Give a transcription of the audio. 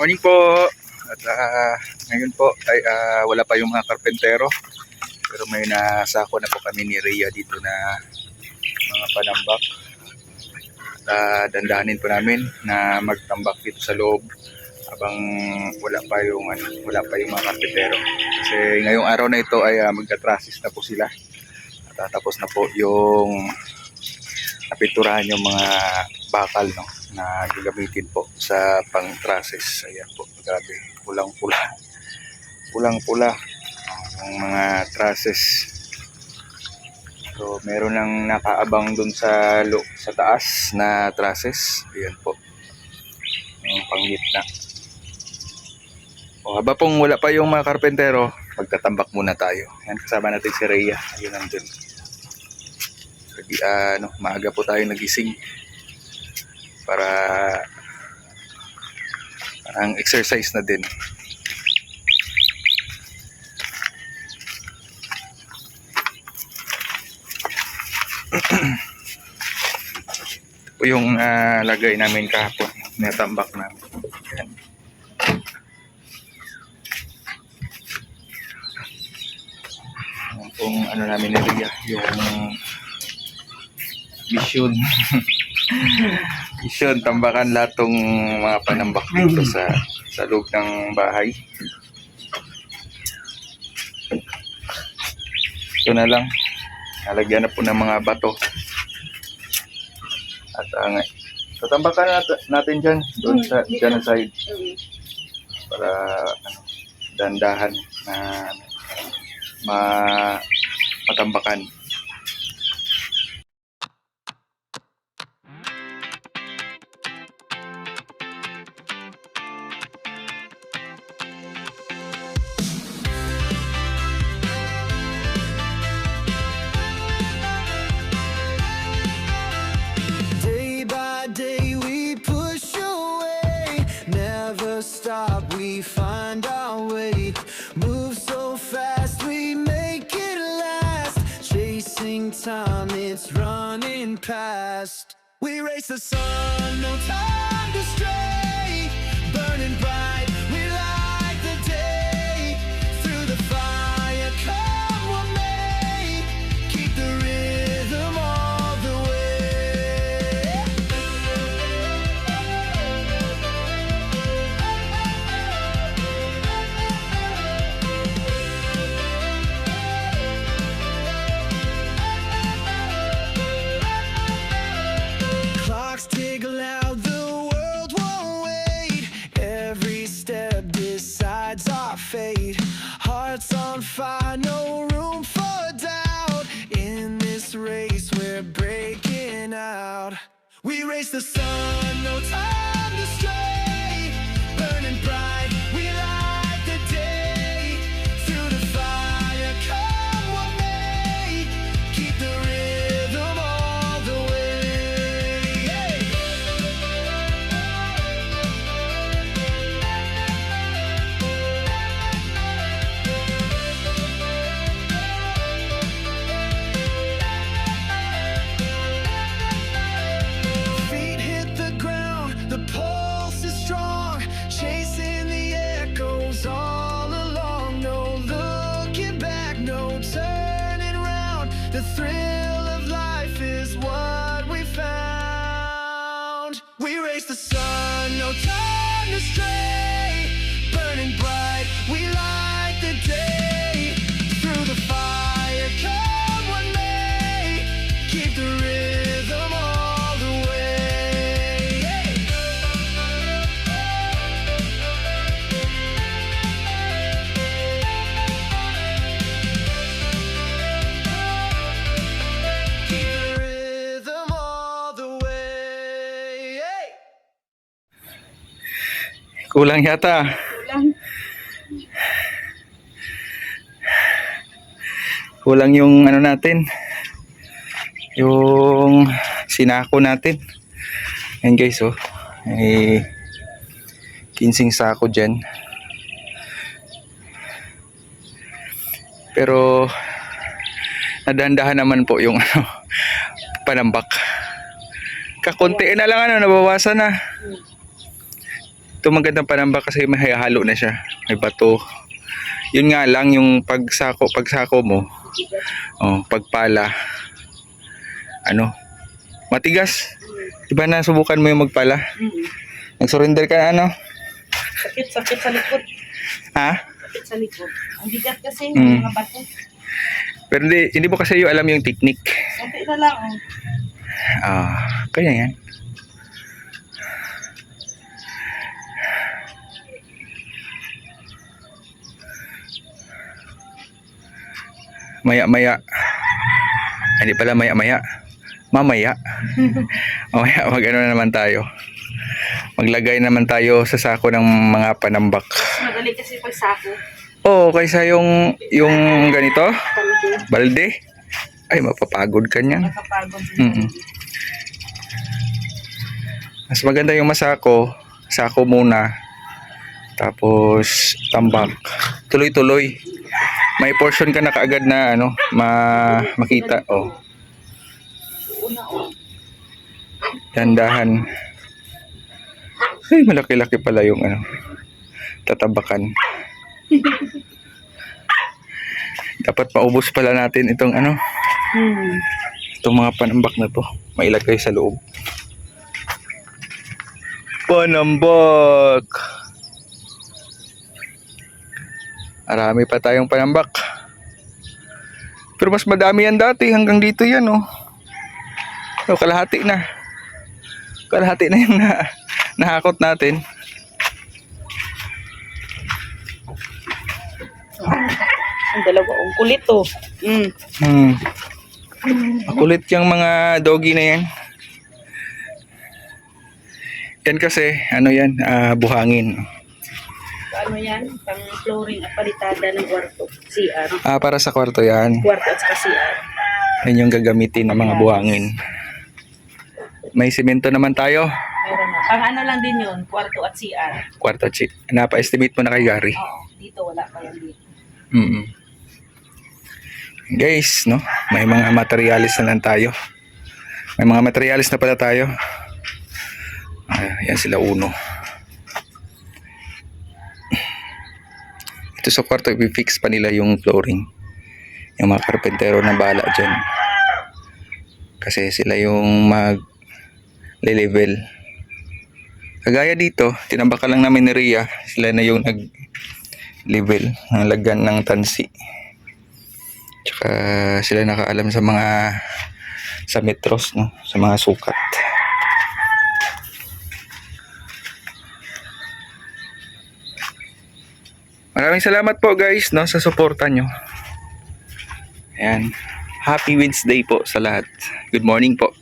Morning po. At ngayon po ay wala pa yung mga karpentero. Pero may nasako na po kami ni Rhea dito na mga panambak. At dandahanin po namin na magtambak dito sa loob habang wala pa yung mga karpentero. Kasi ngayong araw na ito ay magtatrasis na po sila. At tapos na po yung napinturahan yung mga bakal, no, na gagamitin po sa pang-traces. Ayan po, grabe, pulang-pula yung mga traces. So meron lang nakaabang dun sa taas na traces. Ayan po, yung panggitna. O haba pong wala pa yung mga karpentero, magtatambak muna tayo. Ayan, kasama natin si Rhea. Ayun nandun. Maaga po tayo nagising para ang exercise na din. Ito po yung lagay namin kahapon, natambak namin. Yan. Yan pong namin ni Rhea, yung mission. Mission, tambakan lahat tong mga panambak dito sa loob ng bahay. Ito na lang, nalagyan na po ng mga bato. At tatambakan natin dyan, doon sa dyan side, para dandahan na matambakan. We find our way, move so fast, we make it last. Chasing time, it's running past. We race the sun, no time to stray. Burning bright, we light the day. Through the fire, come what may. Keep the rhythm all the way. Clocks tick loud, the world won't wait. Every step decides our fate. Hearts on fire, no room for doubt. In this race, we're breaking out. We race the sun, no time to stray. Burning bright, we light the day. Through the fire, come what may. Keep the rhythm all the way. Feet hit the ground, the pulse is strong, chasing the echoes all along. No looking back, no turning round. The thrill of life is what we found. We race the sun, no time to stray. Burning bright, we light the day. Through the fire, come what may. Keep the rhythm all the way. Keep the rhythm all the way. Kulang yata. Kulang yung natin, yung sinako natin. Ayan guys, may 15 sako dyan. Pero nadandahan naman po yung panambak. Kakunti na lang nabawasan na. Ito magandang panambak kasi may halo na siya. May bato. Yun nga lang yung pagsako mo, pagpala, matigas. Diba na subukan mo yung magpala? Nag-surrender ka na Sakit sa likod. Ha? Sakit sa likod. Ang bigat kasi Mm. mga bato. Pero hindi mo kasi yung alam yung technique. Sakit na lang. Kaya yan. Maya-maya. Hindi pala maya-maya. Mamaya. Mamaya mag-ano na naman tayo. Maglagay naman tayo sa sako ng mga panambak. Madali kasi pag sako. Oo, kaysa yung ganito, Kalde. balde. Ay, mapapagod ka niyan. Nakapagod. Mm-mm. Mas maganda yung masako. Sako muna. Tapos tambak. Tuloy-tuloy. May portion ka na kaagad na makita. Dandahan. Ay, malaki-laki pala yung tatabakan. Dapat maubos pala natin itong itong mga panambak na to. Mailagay sa loob. Panambak! Marami pa tayong panambak. Pero mas madami yan dati. Hanggang dito yan, kalahati na. Kalahati na yung nahakot natin. Ang dalawa. Ang kulit to. Makulit yung mga doggy na yan. Yan kasi, buhangin. Ano yan? Pang flooring at palitada ng kwarto. CR. Para sa kwarto yan. Kwarto at saka CR. Yan yung gagamitin ng mga buhangin. May simento naman tayo. Meron na. Pang ano lang din yun. Kwarto at CR. Kwarto, napa-estimate mo na kay Gary. Oo. Dito wala pa yan dito. Guys, may mga materialis na lang tayo. May mga materialis na pala tayo. Yan sila uno. Ito sa kwarto, i-fix pa nila yung flooring. Yung mga karpentero na bahala dyan. Kasi sila yung mag-level. Kagaya dito, tinambakan lang namin ni Rhea. Sila na yung nag-level. Nalagyan ng tansi. Tsaka sila nakaalam sa metros, sa mga sukat. Maraming salamat po guys sa suporta nyo. Ayan. Happy Wednesday po sa lahat. Good morning po.